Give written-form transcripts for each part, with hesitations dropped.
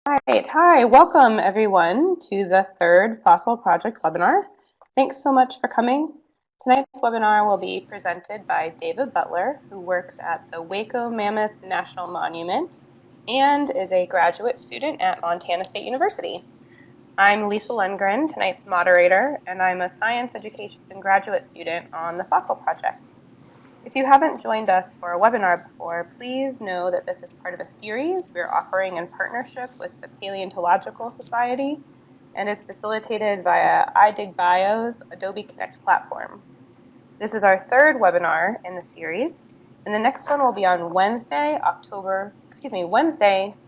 Alright, hi, welcome everyone to the third Fossil Project webinar. Thanks so much for coming. Tonight's webinar will be presented by David Butler, who works at the Waco Mammoth National Monument and is a graduate student at Montana State University. I'm Lisa Lundgren, tonight's moderator, and I'm a science education graduate student on the Fossil Project. If you haven't joined us for a webinar before, please know that this is part of a series we're offering in partnership with the Paleontological Society and is facilitated via iDigBio's Adobe Connect platform. This is our third webinar in the series, and the next one will be on Wednesday,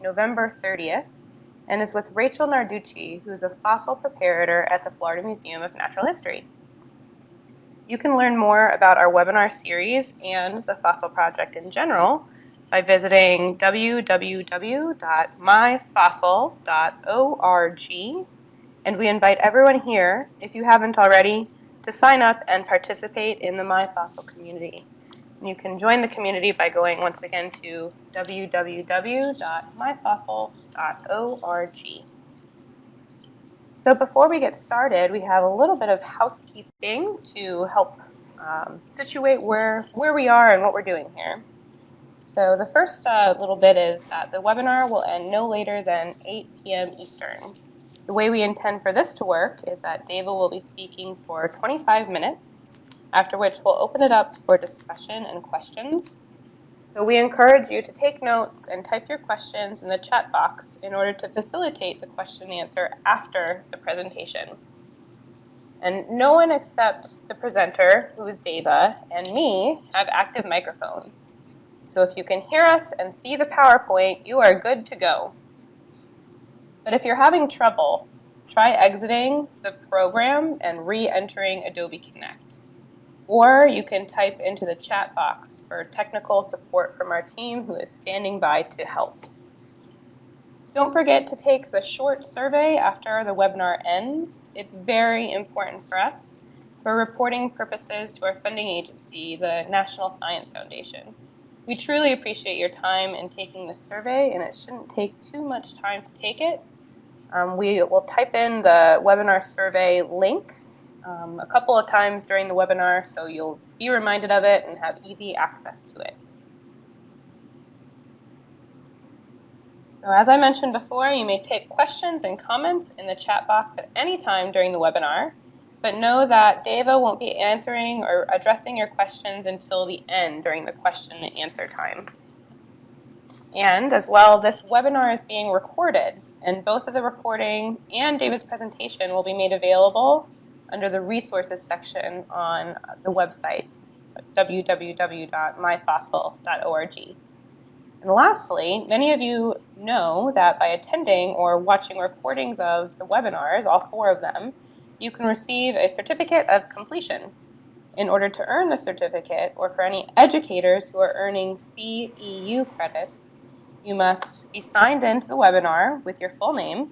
November 30th, and is with Rachel Narducci, who's a fossil preparator at the Florida Museum of Natural History. You can learn more about our webinar series and the Fossil Project in general by visiting www.myfossil.org, and we invite everyone here, if you haven't already, to sign up and participate in the MyFossil community. And you can join the community by going once again to www.myfossil.org. So before we get started, we have a little bit of housekeeping to help situate where we are and what we're doing here. So the first little bit is that the webinar will end no later than 8 p.m. Eastern. The way we intend for this to work is that David will be speaking for 25 minutes, after which we'll open it up for discussion and questions. So we encourage you to take notes and type your questions in the chat box in order to facilitate the question and answer after the presentation. And no one except the presenter, who is Deva, and me have active microphones. So if you can hear us and see the PowerPoint, you are good to go. But if you're having trouble, try exiting the program and re-entering Adobe Connect. Or you can type into the chat box for technical support from our team who is standing by to help. Don't forget to take the short survey after the webinar ends. It's very important for us for reporting purposes to our funding agency, the National Science Foundation. We truly appreciate your time in taking this survey, and it shouldn't take too much time to take it. We will type in the webinar survey link a couple of times during the webinar, so you'll be reminded of it and have easy access to it. So as I mentioned before, you may take questions and comments in the chat box at any time during the webinar, but know that Deva won't be answering or addressing your questions until the end during the question and answer time. And as well, this webinar is being recorded, and both of the recording and Deva's presentation will be made available under the resources section on the website, www.myfossil.org. And lastly, many of you know that by attending or watching recordings of the webinars, all 4 of them, you can receive a certificate of completion. In order to earn the certificate, or for any educators who are earning CEU credits, you must be signed into the webinar with your full name,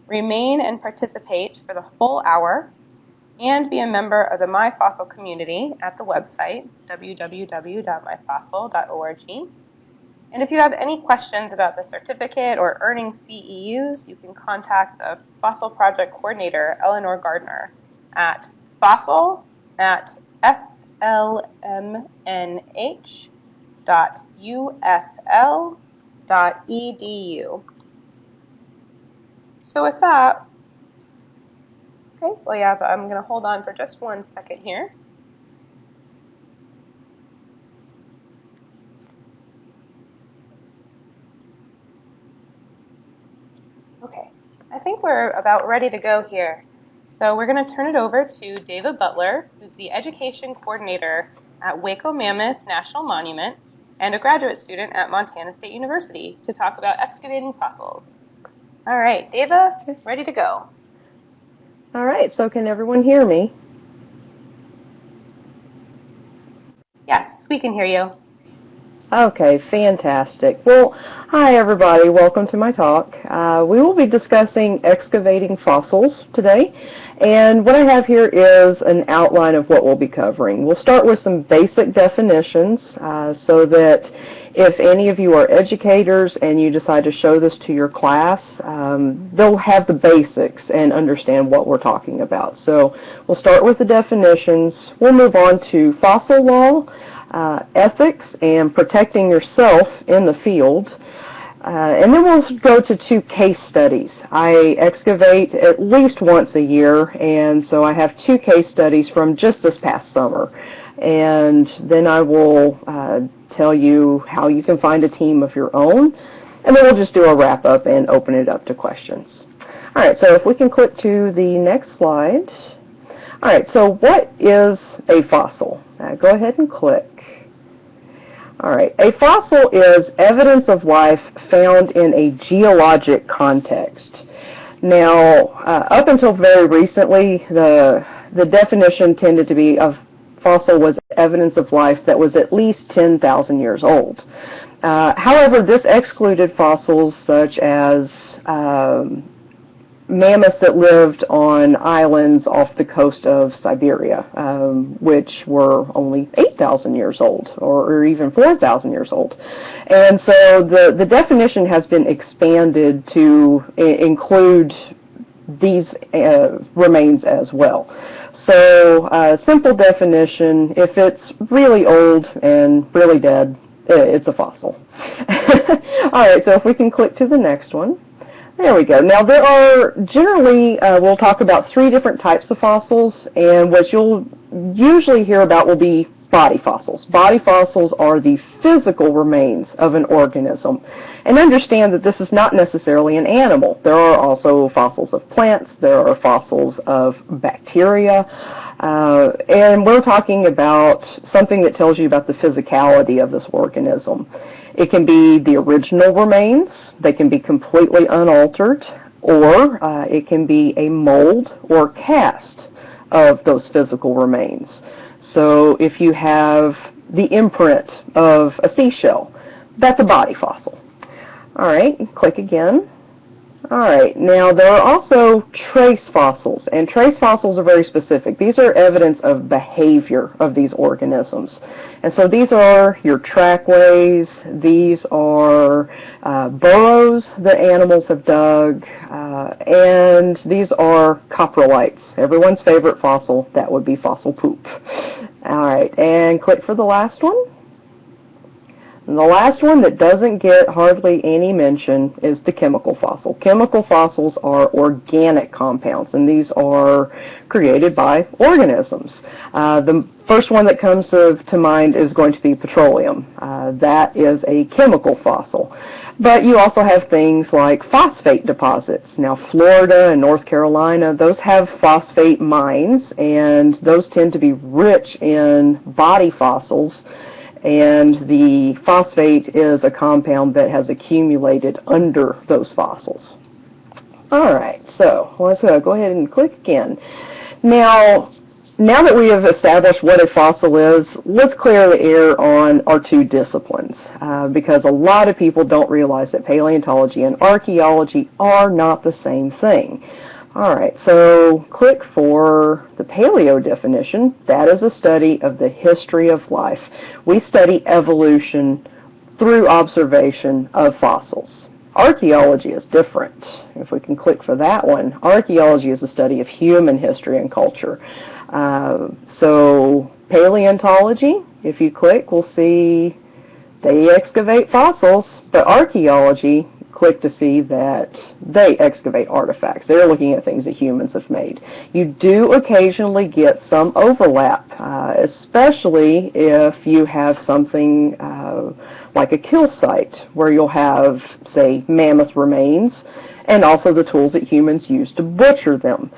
remain and participate for the full hour, and be a member of the MyFossil community at the website, www.myfossil.org. And if you have any questions about the certificate or earning CEUs, you can contact the Fossil Project Coordinator, Eleanor Gardner, at fossil@flmnh.ufl.edu. So with that, okay, well, yeah, but I'm going to hold on for just 1 second here. Okay, I think we're about ready to go here. So we're going to turn it over to David Butler, who's the Education Coordinator at Waco Mammoth National Monument and a graduate student at Montana State University, to talk about excavating fossils. All right, Deva, ready to go. All right, so can everyone hear me? Yes, we can hear you. Okay, fantastic. Well, hi everybody, welcome to my talk. We will be discussing excavating fossils today, and what I have here is an outline of what we'll be covering. We'll start with some basic definitions so that If any of you are educators and you decide to show this to your class, they'll have the basics and understand what we're talking about. So we'll start with the definitions. We'll move on to fossil law, ethics, and protecting yourself in the field. And then we'll go to 2 case studies. I excavate at least once a year, and so I have 2 case studies from just this past summer. And then I will tell you how you can find a team of your own, and then we'll just do a wrap-up and open it up to questions. All right, so if we can click to the next slide. All right, so what is a fossil? Go ahead and click. All right, a fossil is evidence of life found in a geologic context. Now, up until very recently, the definition tended to be of fossil was evidence of life that was at least 10,000 years old. However, this excluded fossils such as mammoths that lived on islands off the coast of Siberia, which were only 8,000 years old, or even 4,000 years old. And so the definition has been expanded to include these remains as well. So simple definition, if it's really old and really dead, it's a fossil. All right, so if we can click to the next one. There we go. Now there are generally, we'll talk about 3 different types of fossils, and what you'll usually hear about will be body fossils. Body fossils are the physical remains of an organism. And understand that this is not necessarily an animal. There are also fossils of plants, there are fossils of bacteria, and we're talking about something that tells you about the physicality of this organism. It can be the original remains, they can be completely unaltered, or it can be a mold or cast of those physical remains. So if you have the imprint of a seashell, that's a body fossil. All right, click again. All right, now there are also trace fossils, and trace fossils are very specific. These are evidence of behavior of these organisms. And so these are your trackways, these are burrows that animals have dug, and these are coprolites. Everyone's favorite fossil, that would be fossil poop. All right, and click for the last one. And the last one that doesn't get hardly any mention is the chemical fossil. Chemical fossils are organic compounds, and these are created by organisms. The first one that comes to mind is going to be petroleum. That is a chemical fossil. But you also have things like phosphate deposits. Now, Florida and North Carolina, those have phosphate mines, and those tend to be rich in body fossils. And the phosphate is a compound that has accumulated under those fossils. All right, so let's go ahead and click again. Now that we have established what a fossil is, let's clear the air on our 2 disciplines, because a lot of people don't realize that paleontology and archaeology are not the same thing. All right, so click for the paleo definition. That is a study of the history of life. We study evolution through observation of fossils. Archaeology is different. If we can click for that one, archaeology is a study of human history and culture. So paleontology, if you click, we'll see they excavate fossils, but archaeology, click to see that they excavate artifacts. They're looking at things that humans have made. You do occasionally get some overlap, especially if you have something like a kill site where you'll have, say, mammoth remains and also the tools that humans use to butcher them.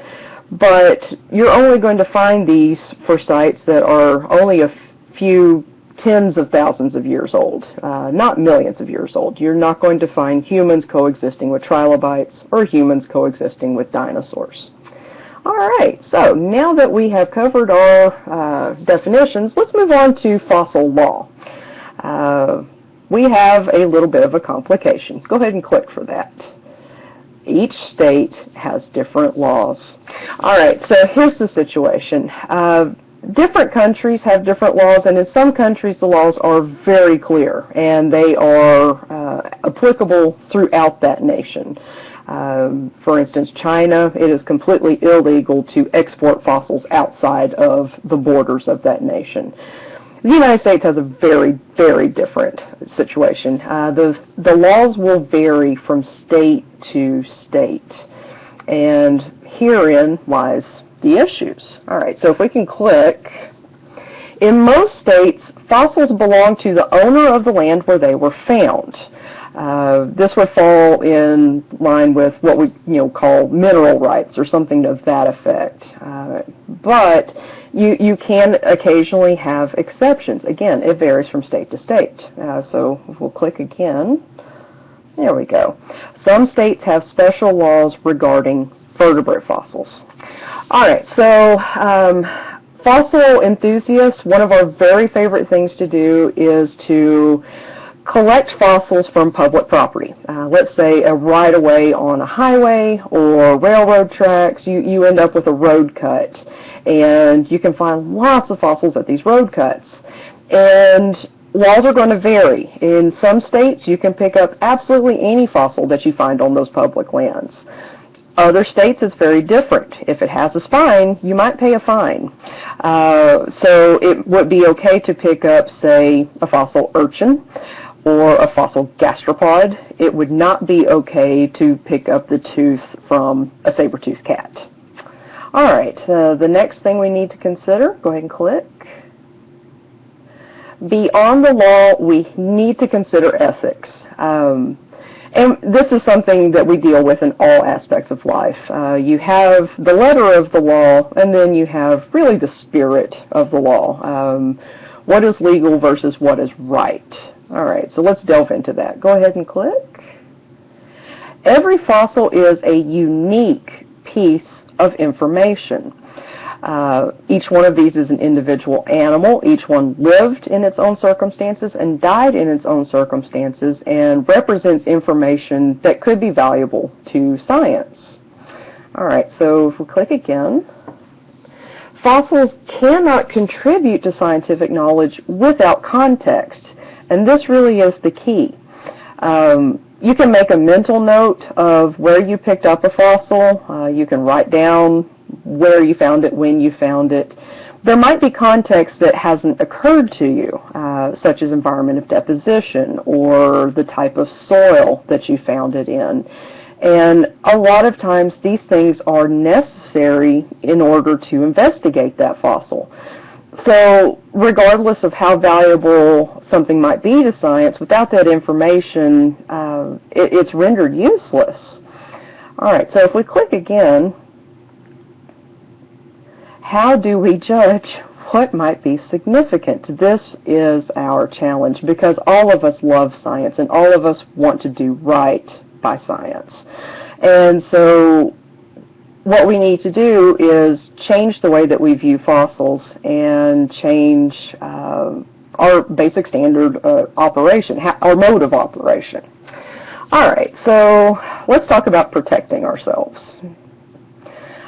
But you're only going to find these for sites that are only a few tens of thousands of years old, not millions of years old. You're not going to find humans coexisting with trilobites or humans coexisting with dinosaurs. All right, so now that we have covered our definitions, let's move on to fossil law. We have a little bit of a complication. Go ahead and click for that. Each state has different laws. All right, so here's the situation. different countries have different laws, and in some countries the laws are very clear, and they are applicable throughout that nation. For instance, China, it is completely illegal to export fossils outside of the borders of that nation. The United States has a very, very different situation. The laws will vary from state to state, and herein lies the issues. All right, so if we can click, in most states, fossils belong to the owner of the land where they were found. This would fall in line with what we call mineral rights or something of that effect. But you can occasionally have exceptions. Again, it varies from state to state. So if we'll click again. There we go. Some states have special laws regarding vertebrate fossils. All right, so fossil enthusiasts, one of our very favorite things to do is to collect fossils from public property. Let's say a right-of-way on a highway or railroad tracks, you end up with a road cut, and you can find lots of fossils at these road cuts. And laws are going to vary. In some states, you can pick up absolutely any fossil that you find on those public lands. Other states, it's very different. If it has a spine, you might pay a fine. So it would be okay to pick up, say, a fossil urchin or a fossil gastropod. It would not be okay to pick up the tooth from a saber-toothed cat. All right, the next thing we need to consider, go ahead and click. Beyond the law, we need to consider ethics. And this is something that we deal with in all aspects of life. You have the letter of the law, and then you have really the spirit of the law. What is legal versus what is right. All right, so let's delve into that. Go ahead and click. Every fossil is a unique piece of information. Each one of these is an individual animal. Each one lived in its own circumstances and died in its own circumstances and represents information that could be valuable to science. All right, so if we click again, fossils cannot contribute to scientific knowledge without context, and this really is the key. You can make a mental note of where you picked up a fossil. You can write down where you found it, when you found it. There might be context that hasn't occurred to you, such as environment of deposition or the type of soil that you found it in. And a lot of times these things are necessary in order to investigate that fossil. So regardless of how valuable something might be to science, without that information, it's rendered useless. All right, so if we click again, how do we judge what might be significant? This is our challenge because all of us love science and all of us want to do right by science. And so what we need to do is change the way that we view fossils and change our basic standard operation, our mode of operation. All right, so let's talk about protecting ourselves.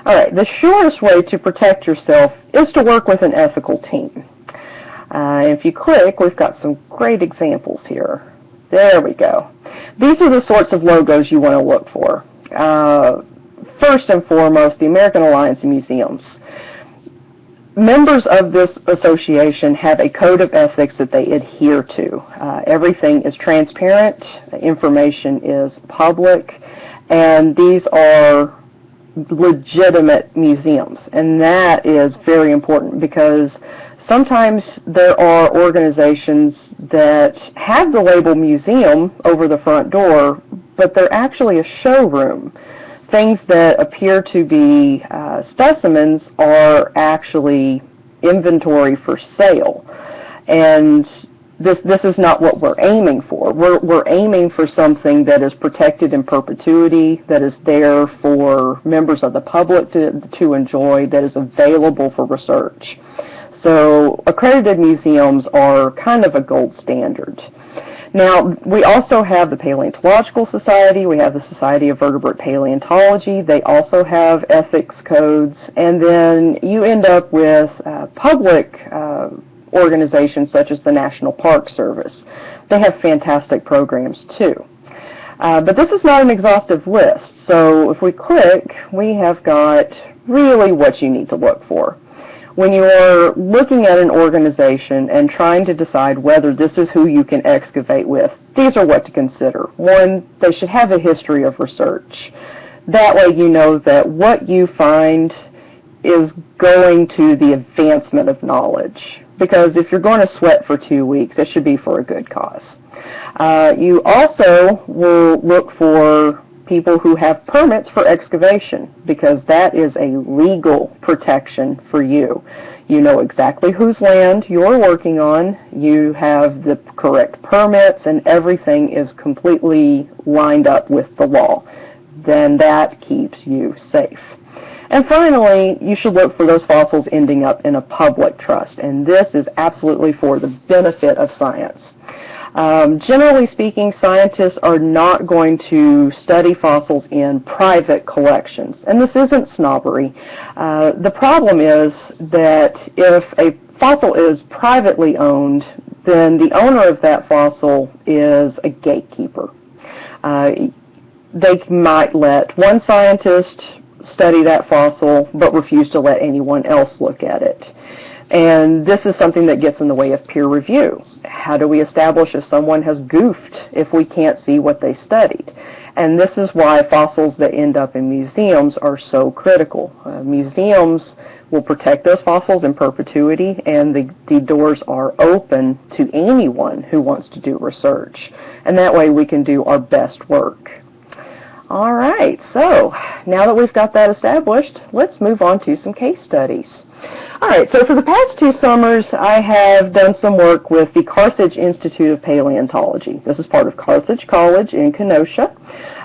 All right, the surest way to protect yourself is to work with an ethical team. If you click, we've got some great examples here. There we go. These are the sorts of logos you want to look for. First and foremost, the American Alliance of Museums. Members of this association have a code of ethics that they adhere to. Everything is transparent, information is public, and these are legitimate museums. And that is very important because sometimes there are organizations that have the label museum over the front door, but they're actually a showroom. Things that appear to be specimens are actually inventory for sale. And this is not what we're aiming for. We're aiming for something that is protected in perpetuity, that is there for members of the public to enjoy, that is available for research. So accredited museums are kind of a gold standard. Now, we also have the Paleontological Society, we have the Society of Vertebrate Paleontology, they also have ethics codes, and then you end up with public organizations such as the National Park Service. They have fantastic programs too. But this is not an exhaustive list, so if we click, we have got really what you need to look for. When you're looking at an organization and trying to decide whether this is who you can excavate with, these are what to consider. One, they should have a history of research. That way you know that what you find is going to the advancement of knowledge. Because if you're going to sweat for 2 weeks, it should be for a good cause. You also will look for people who have permits for excavation, because that is a legal protection for you. You know exactly whose land you're working on, you have the correct permits, and everything is completely lined up with the law. Then that keeps you safe. And finally, you should look for those fossils ending up in a public trust, and this is absolutely for the benefit of science. Generally speaking, scientists are not going to study fossils in private collections, and this isn't snobbery. The problem is that if a fossil is privately owned, then the owner of that fossil is a gatekeeper. They might let one scientist study that fossil, but refuse to let anyone else look at it. And this is something that gets in the way of peer review. How do we establish if someone has goofed if we can't see what they studied? And this is why fossils that end up in museums are so critical. Museums will protect those fossils in perpetuity, and the doors are open to anyone who wants to do research. And that way we can do our best work. All right, so now that we've got that established, let's move on to some case studies. All right, so for the past 2 summers, I have done some work with the Carthage Institute of Paleontology. This is part of Carthage College in Kenosha,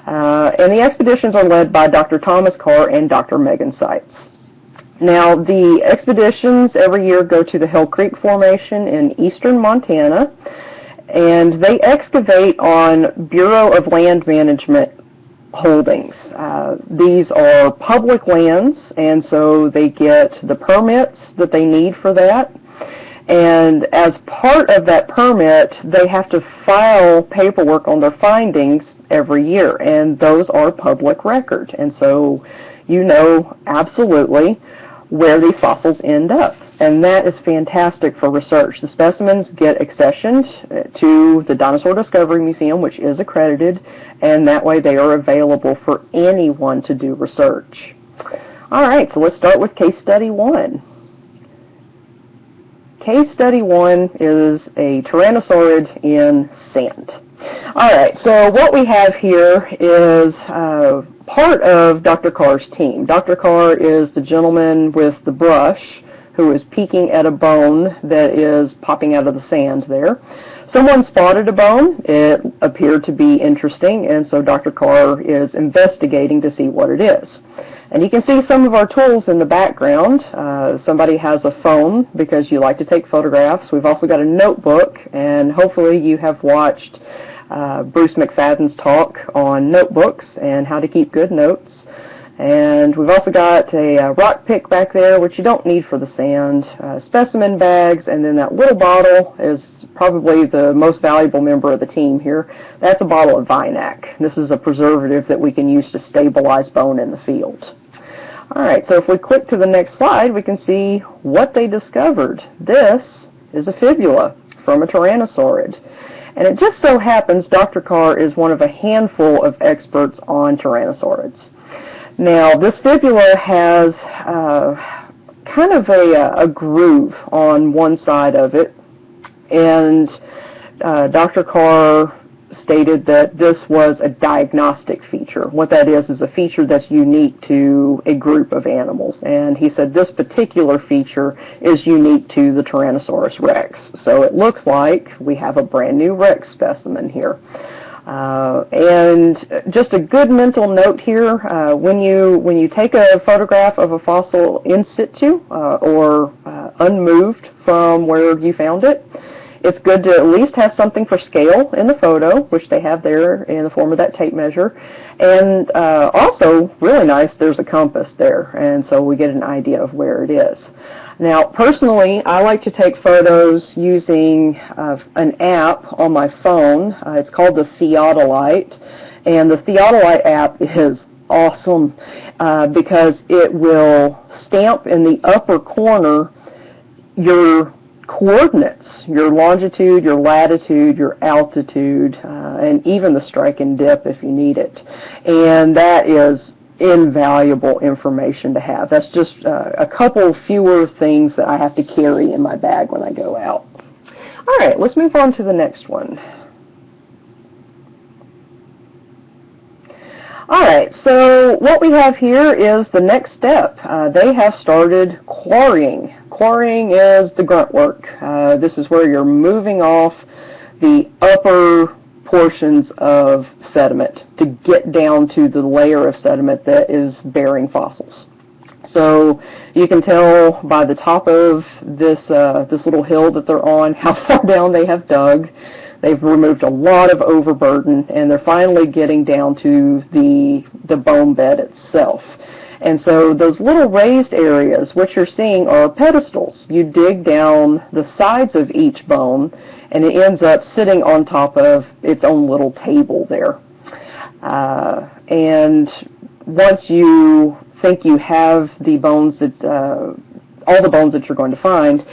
and the expeditions are led by Dr. Thomas Carr and Dr. Megan Seitz. Now, the expeditions every year go to the Hell Creek Formation in eastern Montana, and they excavate on Bureau of Land Management holdings. These are public lands, and so they get the permits that they need for that. And as part of that permit, they have to file paperwork on their findings every year, and those are public record. And so you know absolutely where these fossils end up. And that is fantastic for research. The specimens get accessioned to the Dinosaur Discovery Museum, which is accredited, and that way they are available for anyone to do research. All right, so let's start with case study 1. Case study 1 is a Tyrannosaurid in sand. All right, so what we have here is part of Dr. Carr's team. Dr. Carr is the gentleman with the brush who is peeking at a bone that is popping out of the sand there. Someone spotted a bone. It appeared to be interesting, and so Dr. Carr is investigating to see what it is. And you can see some of our tools in the background. Somebody has a phone because you like to take photographs. We've also got a notebook, and hopefully you have watched Bruce McFadden's talk on notebooks and how to keep good notes. And we've also got a rock pick back there, which you don't need for the sand, specimen bags, and then that little bottle is probably the most valuable member of the team here. That's a bottle of Vinac. This is a preservative that we can use to stabilize bone in the field. All right, so if we click to the next slide, we can see what they discovered. This is a fibula from a Tyrannosaurid. And it just so happens Dr. Carr is one of a handful of experts on Tyrannosaurids. Now, this fibula has kind of a groove on one side of it, and Dr. Carr stated that this was a diagnostic feature. What that is a feature that's unique to a group of animals, and he said this particular feature is unique to the Tyrannosaurus rex. So it looks like we have a brand new rex specimen here. And just a good mental note here, when you take a photograph of a fossil in situ or unmoved from where you found it, It's good to at least have something for scale in the photo, which they have there in the form of that tape measure. And also, really nice, there's a compass there, and so we get an idea of where it is. Now, personally, I like to take photos using an app on my phone. It's called the Fiatalight, and the Fiatalight app is awesome because it will stamp in the upper corner your coordinates, your longitude, your latitude, your altitude, and even the strike and dip if you need it. And that is invaluable information to have. That's just a couple fewer things that I have to carry in my bag when I go out. All right, let's move on to the next one. All right, so what we have here is the next step. They have started quarrying. Quarrying is the grunt work. This is where you're moving off the upper portions of sediment to get down to the layer of sediment that is bearing fossils. So you can tell by the top of this little hill that they're on how far down they have dug. They've removed a lot of overburden, and they're finally getting down to the bone bed itself. And so those little raised areas, what you're seeing are pedestals. You dig down the sides of each bone, and it ends up sitting on top of its own little table there. And once you think you have the bones that, all the bones that you're going to find,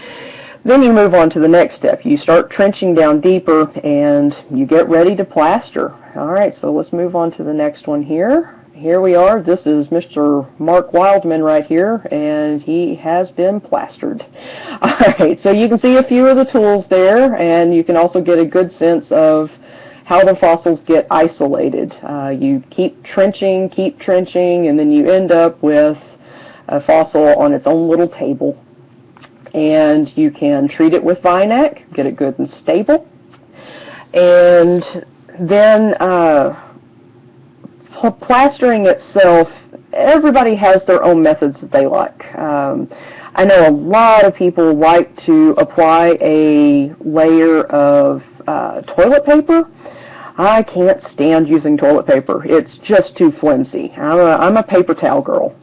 then you move on to the next step. You start trenching down deeper, and you get ready to plaster. All right, so let's move on to the next one here. Here we are. This is Mr. Mark Wildman right here, and he has been plastered. All right, so you can see a few of the tools there, and you can also get a good sense of how the fossils get isolated. You keep trenching, and then you end up with a fossil on its own little table. And you can treat it with Vinac, get it good and stable. And then plastering itself, everybody has their own methods that they like. I know a lot of people like to apply a layer of toilet paper. I can't stand using toilet paper. It's just too flimsy. I'm a paper towel girl.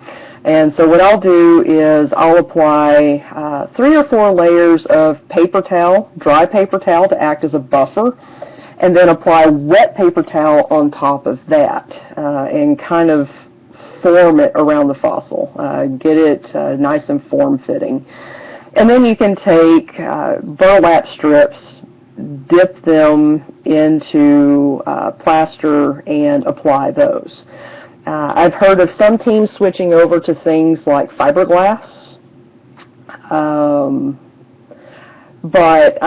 And so what I'll do is I'll apply 3 or 4 layers of paper towel, dry paper towel to act as a buffer, and then apply wet paper towel on top of that and kind of form it around the fossil, get it nice and form-fitting. And then you can take burlap strips, dip them into plaster, and apply those. I've heard of some teams switching over to things like fiberglass, but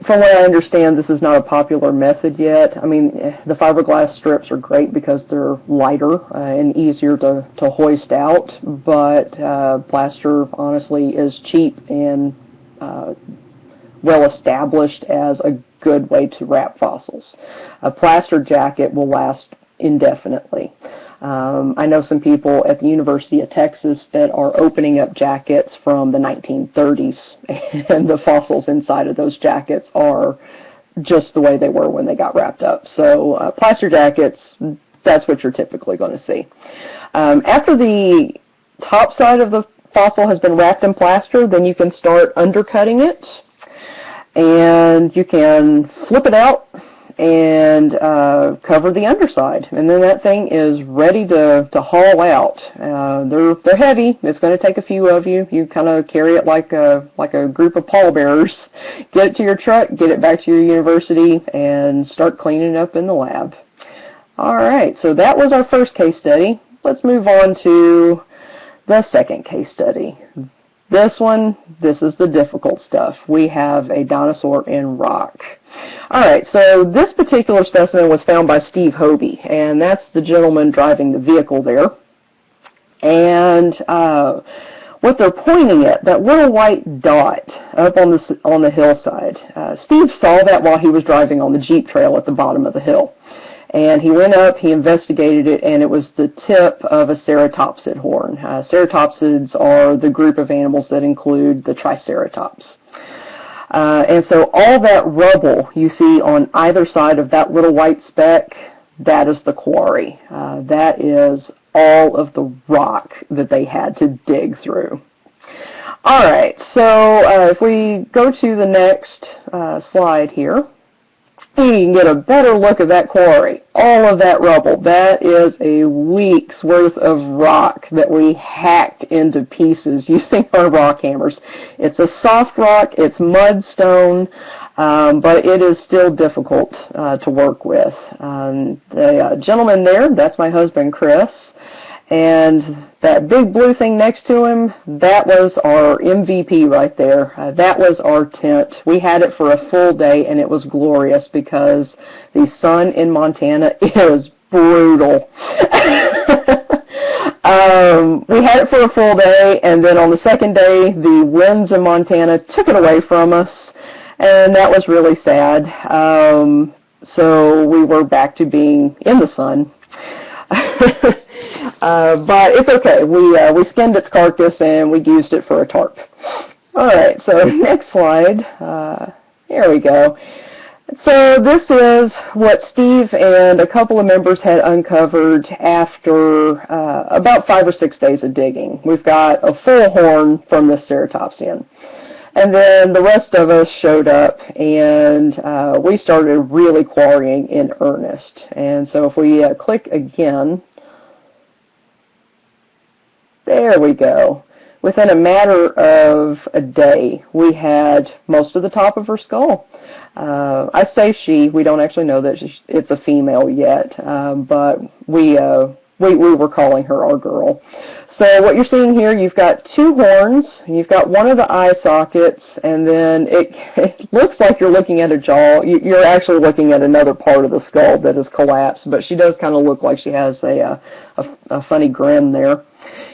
from what I understand, this is not a popular method yet. I mean, the fiberglass strips are great because they're lighter and easier to hoist out, but plaster, honestly, is cheap and well established as a good way to wrap fossils. A plaster jacket will last indefinitely. I know some people at the University of Texas that are opening up jackets from the 1930s, and the fossils inside of those jackets are just the way they were when they got wrapped up. So plaster jackets, that's what you're typically going to see. After the top side of the fossil has been wrapped in plaster, then you can start undercutting it, and you can flip it out and cover the underside, and then that thing is ready to haul out. They're heavy. It's going to take a few of you. You kind of carry it like a group of pallbearers. Get it to your truck, get it back to your university, and start cleaning up in the lab. All right, so that was our first case study. Let's move on to the second case study. This is the difficult stuff. We have a dinosaur in rock. All right, so this particular specimen was found by Steve Hobie, and that's the gentleman driving the vehicle there. And what they're pointing at, that little white dot up on the hillside, Steve saw that while he was driving on the Jeep trail at the bottom of the hill. And he went up, he investigated it, and it was the tip of a ceratopsid horn. Ceratopsids are the group of animals that include the Triceratops. And so all that rubble you see on either side of that little white speck, that is the quarry. That is all of the rock that they had to dig through. All right, so if we go to the next slide here, you can get a better look at that quarry. All of that rubble, that is a week's worth of rock that we hacked into pieces using our rock hammers. It's a soft rock, it's mudstone, but it is still difficult to work with. The gentleman there, that's my husband Chris. And that big blue thing next to him, that was our MVP right there. That was our tent. We had it for a full day, and it was glorious because the sun in Montana is brutal. We had it for a full day, and then on the second day, the winds in Montana took it away from us, and that was really sad. So we were back to being in the sun. But it's okay. We skinned its carcass and we used it for a tarp. All right, so next slide. Here we go. So this is what Steve and a couple of members had uncovered after about 5 or 6 days of digging. We've got a full horn from this ceratopsian. And then the rest of us showed up, and we started really quarrying in earnest. And so if we click again, there we go. Within a matter of a day, we had most of the top of her skull. I say she. We don't actually know that it's a female yet, but we were calling her our girl. So what you're seeing here, you've got 2 horns, you've got one of the eye sockets, and then it looks like you're looking at a jaw. You're actually looking at another part of the skull that is collapsed, but she does kind of look like she has a funny grin there.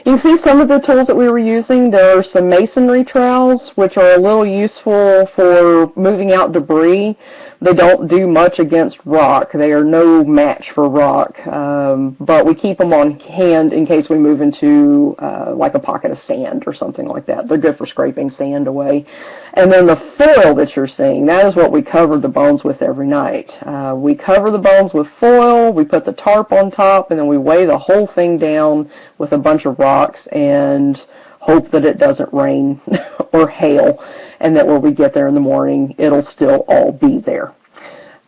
You can see some of the tools that we were using. There are some masonry trowels, which are a little useful for moving out debris. They don't do much against rock. They are no match for rock, but we keep them on hand in case we move into like a pocket of sand or something like that. They're good for scraping sand away. And then the foil that you're seeing, that is what we cover the bones with every night. We cover the bones with foil, we put the tarp on top, and then we weigh the whole thing down with a bunch of rocks and hope that it doesn't rain or hail, and that when we get there in the morning, it'll still all be there.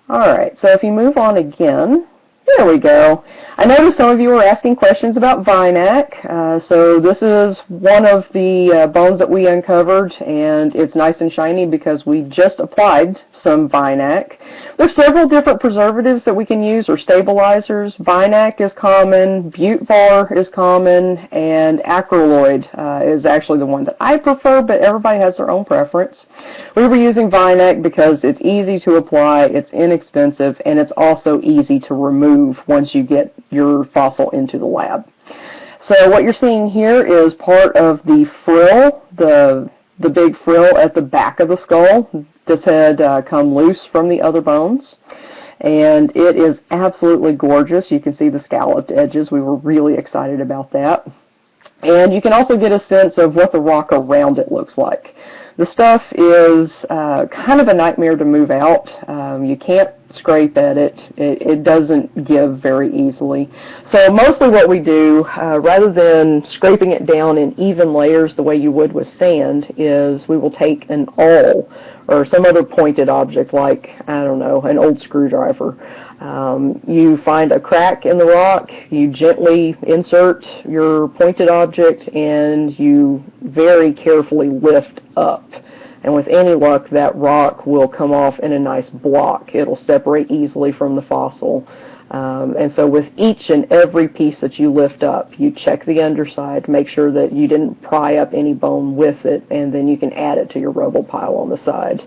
All right, so if you move on again, there we go. I noticed some of you were asking questions about Vinac. So this is one of the bones that we uncovered, and it's nice and shiny because we just applied some Vinac. There's several different preservatives that we can use, or stabilizers. Vinac is common, Butevar is common, and acryloid is actually the one that I prefer, but everybody has their own preference. We were using Vinac because it's easy to apply, it's inexpensive, and it's also easy to remove once you get your fossil into the lab. So what you're seeing here is part of the frill, the big frill at the back of the skull. This had come loose from the other bones, and it is absolutely gorgeous. You can see the scalloped edges. We were really excited about that. And you can also get a sense of what the rock around it looks like. The stuff is kind of a nightmare to move out. You can't scrape at it. It doesn't give very easily. So mostly what we do, rather than scraping it down in even layers the way you would with sand, is we will take an awl or some other pointed object like, I don't know, an old screwdriver. You find a crack in the rock, you gently insert your pointed object, and you very carefully lift up. And with any luck, that rock will come off in a nice block. It'll separate easily from the fossil. And so with each and every piece that you lift up, you check the underside, make sure that you didn't pry up any bone with it, and then you can add it to your rubble pile on the side.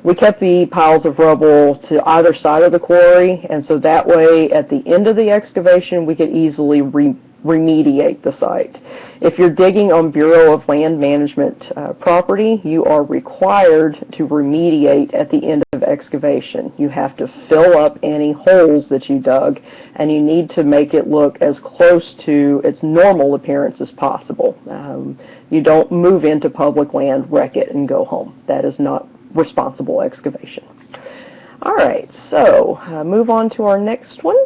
We kept the piles of rubble to either side of the quarry, and so that way at the end of the excavation we could easily remediate the site. If you're digging on Bureau of Land Management property, you are required to remediate at the end of excavation. You have to fill up any holes that you dug, and you need to make it look as close to its normal appearance as possible. You don't move into public land, wreck it, and go home. That is not responsible excavation. All right, so move on to our next one.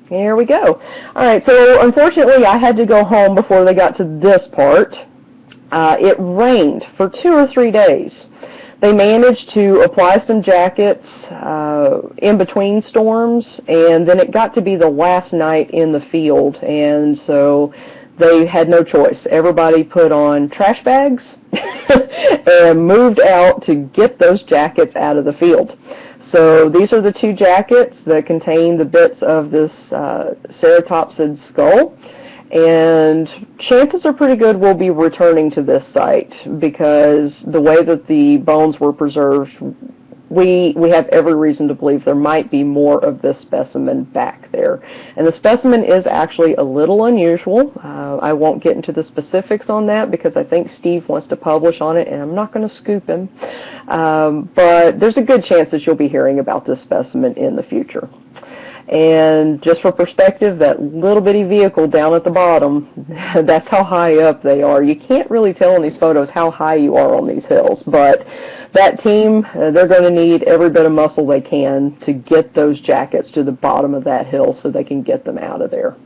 Here we go. All right, so unfortunately I had to go home before they got to this part. It rained for 2 or 3 days. They managed to apply some jackets in between storms, and then it got to be the last night in the field, and so they had no choice. Everybody put on trash bags and moved out to get those jackets out of the field. So these are the 2 jackets that contain the bits of this ceratopsid skull. And chances are pretty good we'll be returning to this site because the way that the bones were preserved, we have every reason to believe there might be more of this specimen back there. And the specimen is actually a little unusual. I won't get into the specifics on that because I think Steve wants to publish on it and I'm not going to scoop him. But there's a good chance that you'll be hearing about this specimen in the future. And just for perspective, that little bitty vehicle down at the bottom, that's how high up they are. You can't really tell in these photos how high you are on these hills, but that team, they're going to need every bit of muscle they can to get those jackets to the bottom of that hill so they can get them out of there.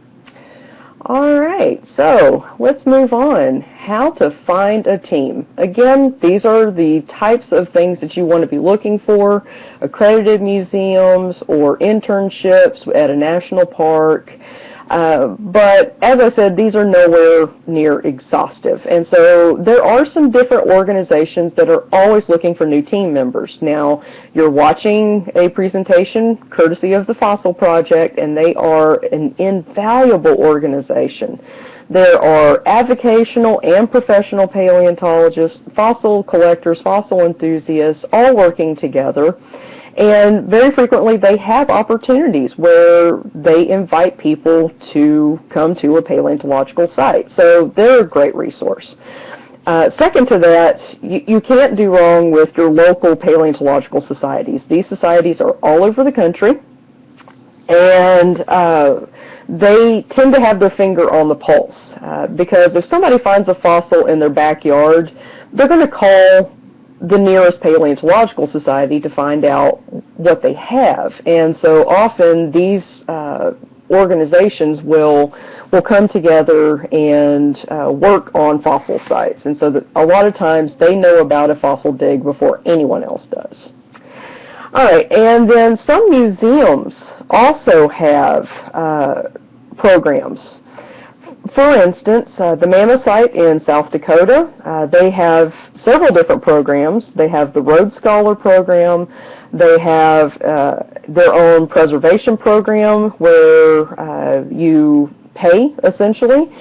All right, so let's move on. How to find a team. Again, these are the types of things that you want to be looking for. Accredited museums or internships at a national park. But as I said, these are nowhere near exhaustive. And so there are some different organizations that are always looking for new team members. Now, you're watching a presentation courtesy of the Fossil Project, and they are an invaluable organization. There are avocational and professional paleontologists, fossil collectors, fossil enthusiasts, all working together. And very frequently they have opportunities where they invite people to come to a paleontological site. So they're a great resource. Second to that, you can't do wrong with your local paleontological societies. These societies are all over the country, and they tend to have their finger on the pulse. Because if somebody finds a fossil in their backyard, they're going to call the nearest paleontological society to find out what they have. And so often these organizations will come together and work on fossil sites. And so that a lot of times they know about a fossil dig before anyone else does. All right, and then some museums also have programs. For instance, the Mammoth site in South Dakota, they have several different programs. They have the Rhodes Scholar program. They have their own preservation program where you pay, essentially,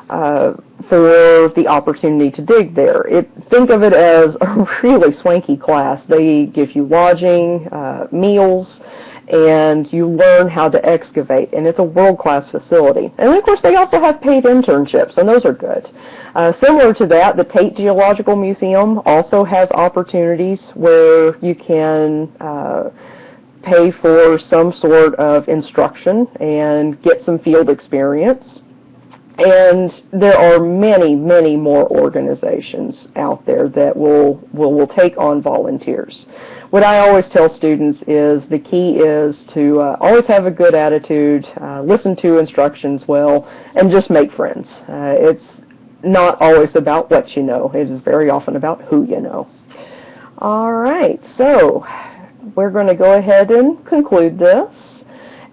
for the opportunity to dig there. Think of it as a really swanky class. They give you lodging, meals, and you learn how to excavate, and it's a world-class facility. And of course they also have paid internships, and those are good. Similar to that, the Tate Geological Museum also has opportunities where you can pay for some sort of instruction and get some field experience. And there are many, many more organizations out there that will take on volunteers. What I always tell students is the key is to always have a good attitude, listen to instructions well, and just make friends. It's not always about what you know. It is very often about who you know. All right, so we're going to go ahead and conclude this.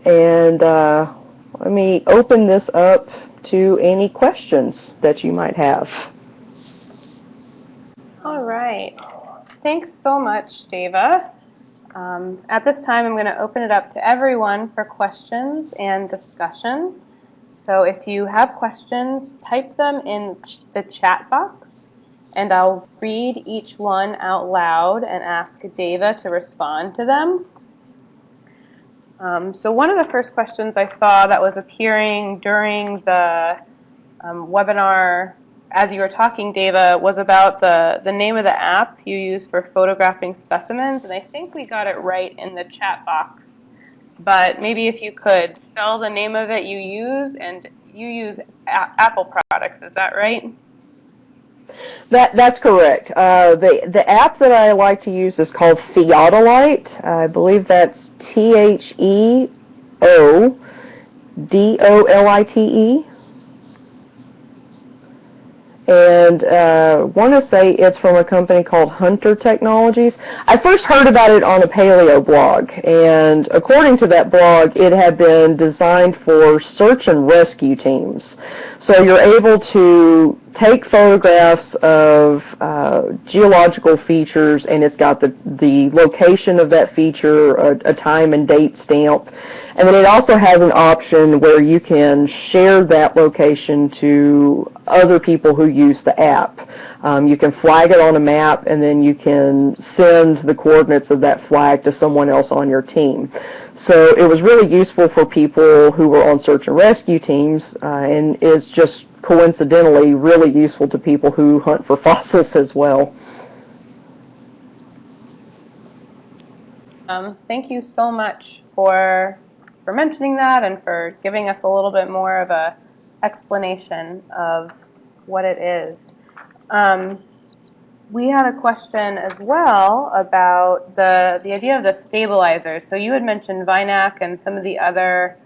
And let me open this up to any questions that you might have. All right. Thanks so much, Dava. At this time, I'm going to open it up to everyone for questions and discussion. So if you have questions, type them in the chat box, and I'll read each one out loud and ask Dava to respond to them. So one of the first questions I saw that was appearing during the webinar as you were talking, Dava, was about the name of the app you use for photographing specimens, and I think we got it right in the chat box. But maybe if you could spell the name of it you use, and you use Apple products, is that right? That's correct. The app that I like to use is called Fiatalight. I believe that's Theodolite. And want to say it's from a company called Hunter Technologies. I first heard about it on a paleo blog, and according to that blog, it had been designed for search and rescue teams. So you're able to take photographs of geological features, and it's got the location of that feature, a time and date stamp, and then it also has an option where you can share that location to other people who use the app. You can flag it on a map, and then you can send the coordinates of that flag to someone else on your team. So it was really useful for people who were on search and rescue teams, and is just coincidentally really useful to people who hunt for fossils as well. Thank you so much for mentioning that and for giving us a little bit more of a explanation of what it is. We had a question as well about the idea of the stabilizers. So you had mentioned Vinac and some of the other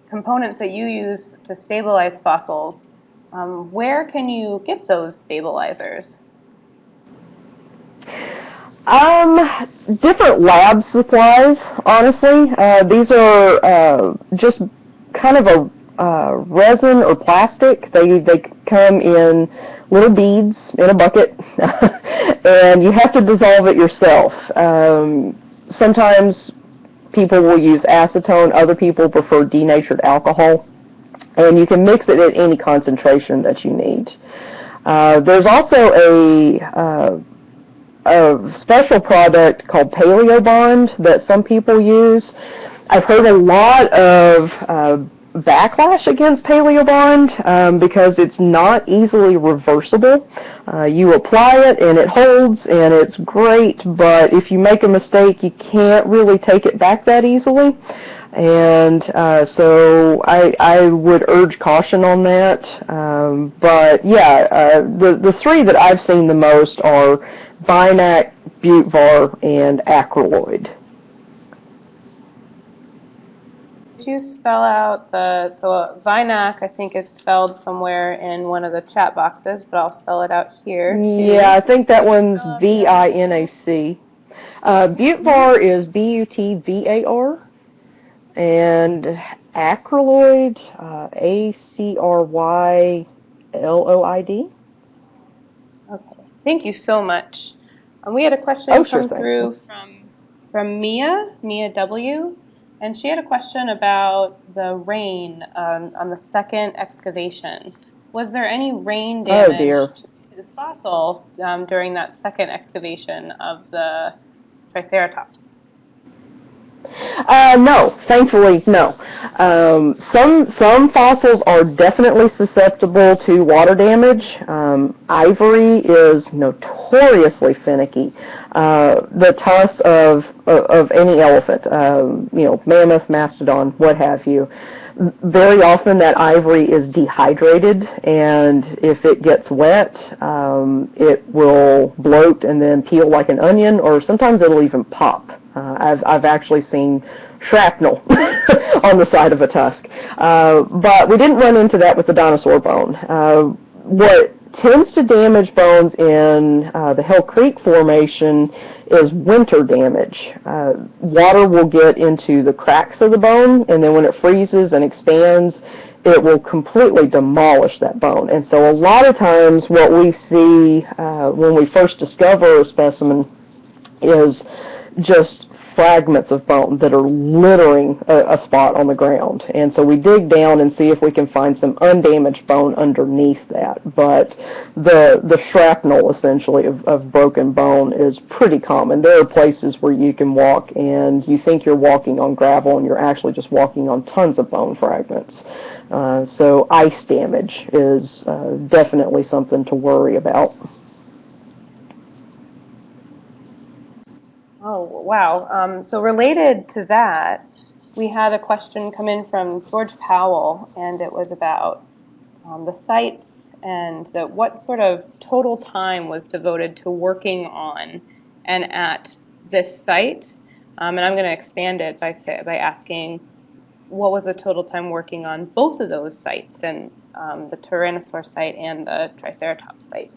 components that you use to stabilize fossils. Where can you get those stabilizers? Different lab supplies, honestly. These are just kind of a resin or plastic. They come in little beads in a bucket, and you have to dissolve it yourself. Sometimes people will use acetone. Other people prefer denatured alcohol, and you can mix it at any concentration that you need. There's also a special product called Paleo Bond that some people use. I've heard a lot of backlash against Paleo Bond because it's not easily reversible. You apply it and it holds and it's great, but if you make a mistake, you can't really take it back that easily. And so I would urge caution on that. But yeah, the three that I've seen the most are Vinac, Butevar, and Acryloid. Could you spell out so Vinac, I think, is spelled somewhere in one of the chat boxes, but I'll spell it out here too. Yeah, I think that one's Vinac. Butevar is Butvar, and Acryloid, Acrylloid. Okay, thank you so much. We had a question come through from Mia W, and she had a question about the rain on the second excavation. Was there any rain damage to the fossil during that second excavation of the Triceratops? No, thankfully, no. Some fossils are definitely susceptible to water damage. Ivory is notoriously finicky. The tusk of any elephant, mammoth, mastodon, what have you. Very often that ivory is dehydrated, and if it gets wet, it will bloat and then peel like an onion, or sometimes it'll even pop. I've actually seen shrapnel on the side of a tusk. But we didn't run into that with the dinosaur bone. What tends to damage bones in the Hell Creek Formation is winter damage. Water will get into the cracks of the bone, and then when it freezes and expands, it will completely demolish that bone. And so a lot of times what we see when we first discover a specimen is just fragments of bone that are littering a spot on the ground. And so we dig down and see if we can find some undamaged bone underneath that. But the shrapnel, essentially, of broken bone is pretty common. There are places where you can walk and you think you're walking on gravel and you're actually just walking on tons of bone fragments. So ice damage is definitely something to worry about. Oh, wow. So related to that, we had a question come in from George Powell, and it was about the sites and what sort of total time was devoted to working on and at this site. And I'm going to expand it by asking, what was the total time working on both of those sites, and the Tyrannosaur site and the Triceratops site?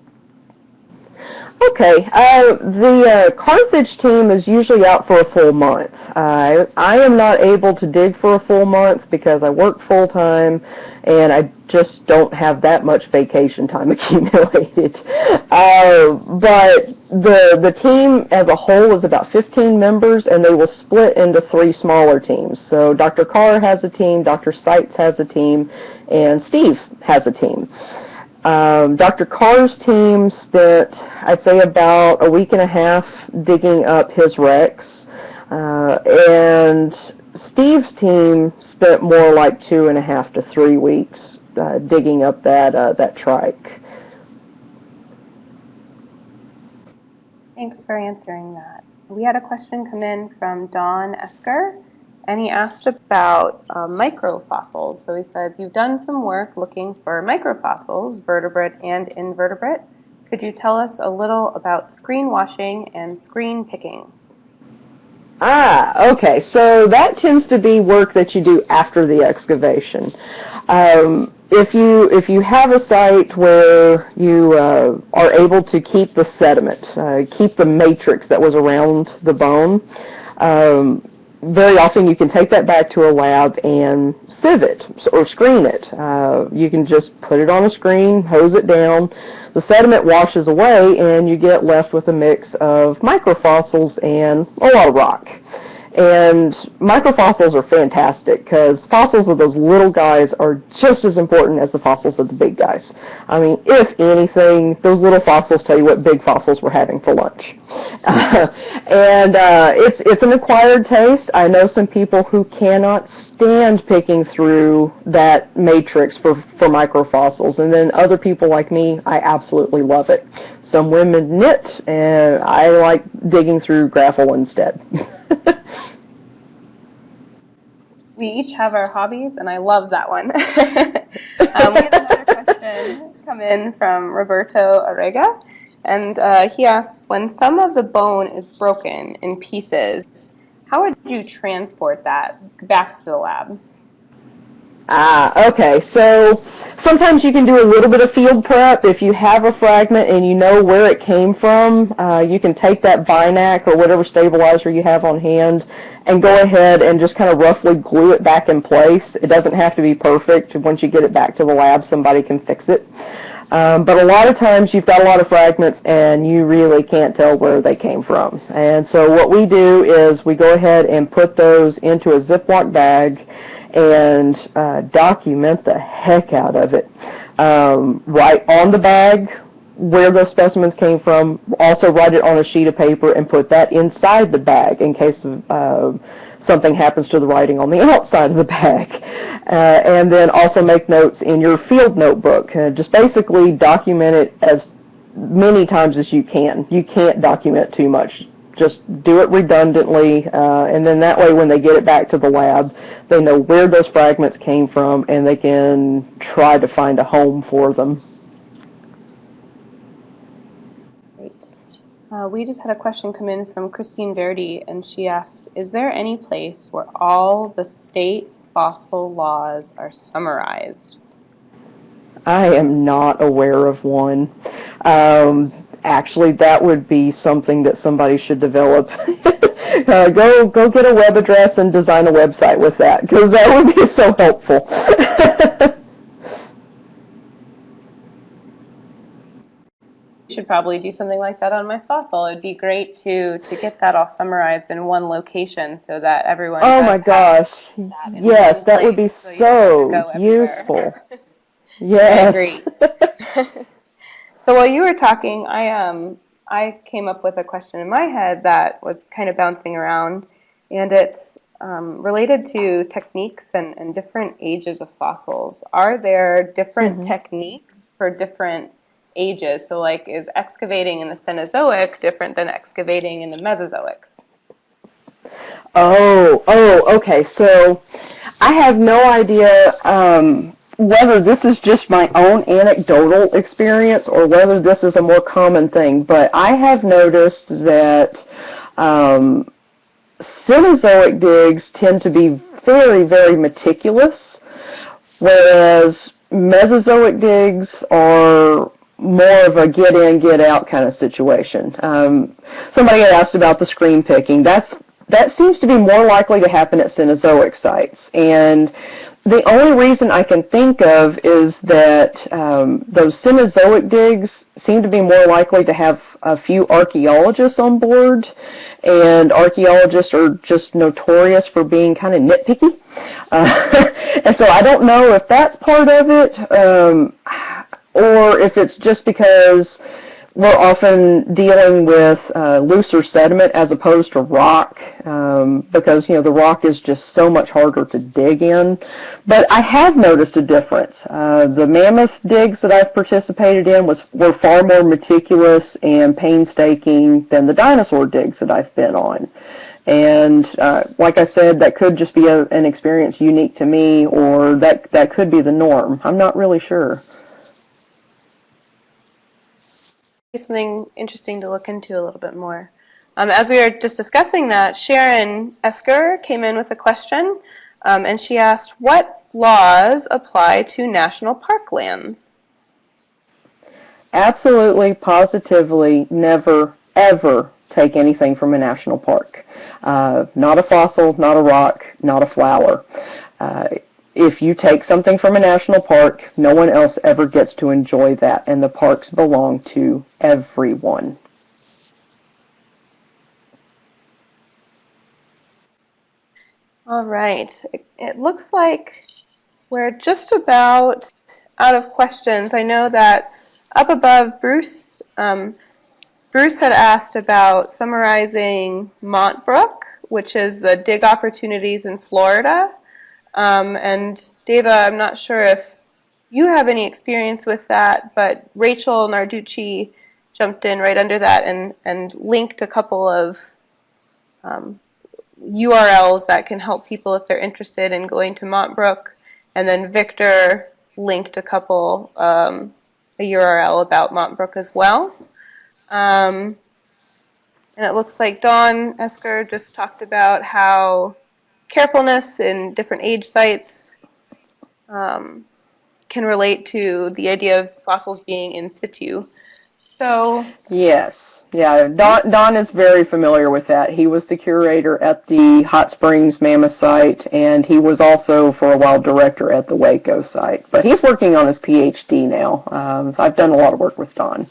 Okay, the Carthage team is usually out for a full month. I am not able to dig for a full month because I work full time, and I just don't have that much vacation time accumulated. But the team as a whole is about 15 members, and they will split into 3 smaller teams. So Dr. Carr has a team, Dr. Seitz has a team, and Steve has a team. Dr. Carr's team spent, I'd say, about a week and a half digging up his wrecks, and Steve's team spent more like 2.5 to 3 weeks digging up that trike. Thanks for answering that. We had a question come in from Don Esker, and he asked about microfossils. So he says, you've done some work looking for microfossils, vertebrate and invertebrate. Could you tell us a little about screen washing and screen picking? Okay. So that tends to be work that you do after the excavation. If you have a site where you are able to keep the sediment, keep the matrix that was around the bone, very often you can take that back to a lab and sieve it or screen it. You can just put it on a screen, hose it down, the sediment washes away, and you get left with a mix of microfossils and a lot of rock. And microfossils are fantastic because fossils of those little guys are just as important as the fossils of the big guys. I mean, if anything, those little fossils tell you what big fossils we're having for lunch. And it's an acquired taste. I know some people who cannot stand picking through that matrix for microfossils, and then other people like me, I absolutely love it. Some women knit, and I like digging through graphel instead. We each have our hobbies, and I love that one. We had another question come in from Roberto Arrega, and he asks, when some of the bone is broken in pieces, how would you transport that back to the lab? Okay, so sometimes you can do a little bit of field prep. If you have a fragment and you know where it came from, you can take that Binac or whatever stabilizer you have on hand and go ahead and just kind of roughly glue it back in place. It doesn't have to be perfect. Once you get it back to the lab, somebody can fix it. But a lot of times you've got a lot of fragments and you really can't tell where they came from. And so what we do is we go ahead and put those into a Ziploc bag and document the heck out of it. Write on the bag where those specimens came from. Also write it on a sheet of paper and put that inside the bag in case something happens to the writing on the outside of the bag. And then also make notes in your field notebook. Just basically document it as many times as you can. You can't document too much. Just do it redundantly, and then that way when they get it back to the lab, they know where those fragments came from, and they can try to find a home for them. Great. We just had a question come in from Christine Verdi, and she asks, is there any place where all the state fossil laws are summarized? I am not aware of one. Actually, that would be something that somebody should develop. Go get a web address and design a website with that, because that would be so helpful. Should probably do something like that on my fossil. It'd be great to get that all summarized in one location so that everyone. Oh my gosh! Yes, that would be so useful. Yes. I agree. So while you were talking, I came up with a question in my head that was kind of bouncing around, and it's related to techniques and different ages of fossils. Are there different techniques for different ages? So like, is excavating in the Cenozoic different than excavating in the Mesozoic? Oh, okay. So I have no idea whether this is just my own anecdotal experience or whether this is a more common thing, but I have noticed that Cenozoic digs tend to be very, very meticulous, whereas Mesozoic digs are more of a get in, get out kind of situation. Somebody had asked about the screen picking. That seems to be more likely to happen at Cenozoic sites, and the only reason I can think of is that those Cenozoic digs seem to be more likely to have a few archaeologists on board, and archaeologists are just notorious for being kind of nitpicky. And so I don't know if that's part of it, or if it's just because we're often dealing with looser sediment as opposed to rock, because the rock is just so much harder to dig in. But I have noticed a difference. The mammoth digs that I've participated in were far more meticulous and painstaking than the dinosaur digs that I've been on. And like I said, that could just be an experience unique to me, or that could be the norm. I'm not really sure. Something interesting to look into a little bit more. As we were just discussing that, Sharon Esker came in with a question, and she asked, what laws apply to national park lands? Absolutely, positively, never, ever take anything from a national park. Not a fossil, not a rock, not a flower. If you take something from a national park, no one else ever gets to enjoy that, and the parks belong to everyone. All right. It looks like we're just about out of questions. I know that up above, Bruce had asked about summarizing Montbrook, which is the dig opportunities in Florida. And Deva, I'm not sure if you have any experience with that, but Rachel Narducci jumped in right under that and linked a couple of URLs that can help people if they're interested in going to Montbrook. And then Victor linked a couple, a URL about Montbrook as well. And it looks like Dawn Esker just talked about how carefulness in different age sites can relate to the idea of fossils being in situ. So yes, yeah, Don is very familiar with that. He was the curator at the Hot Springs Mammoth site, and he was also for a while director at the Waco site. But he's working on his PhD now. I've done a lot of work with Don.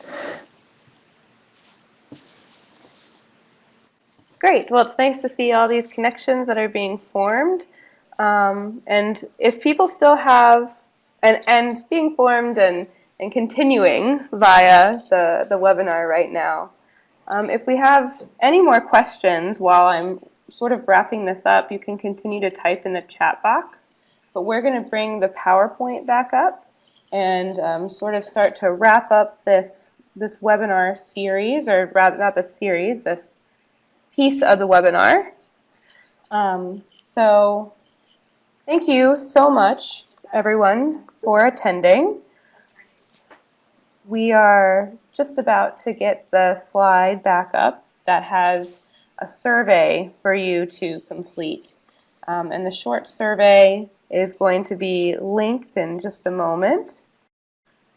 Great. Well, it's nice to see all these connections that are being formed. And if people still have, and being formed and continuing via the webinar right now, if we have any more questions while I'm sort of wrapping this up, you can continue to type in the chat box. But we're going to bring the PowerPoint back up and sort of start to wrap up this webinar series, or rather not the series, this piece of the webinar. So thank you so much, everyone, for attending. We are just about to get the slide back up that has a survey for you to complete. And the short survey is going to be linked in just a moment,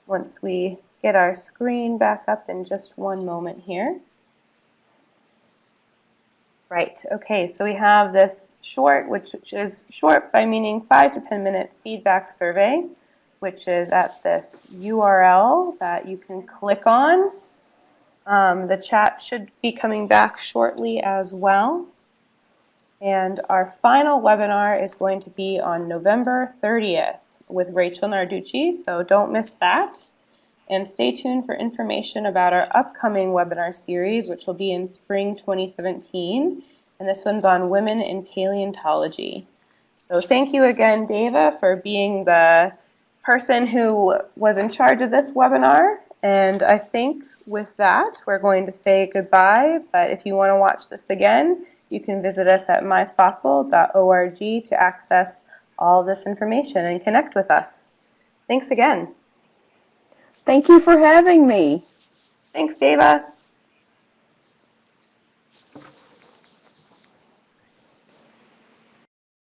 once we get our screen back up in just one moment here. Right, okay, so we have this short, which is short by meaning 5 to 10 minute feedback survey, which is at this URL that you can click on. The chat should be coming back shortly as well. And our final webinar is going to be on November 30th with Rachel Narducci, so don't miss that. And stay tuned for information about our upcoming webinar series, which will be in spring 2017. And this one's on women in paleontology. So thank you again, Deva, for being the person who was in charge of this webinar. And I think with that, we're going to say goodbye. But if you want to watch this again, you can visit us at myfossil.org to access all this information and connect with us. thanks again. Thank you for having me. Thanks, Deva.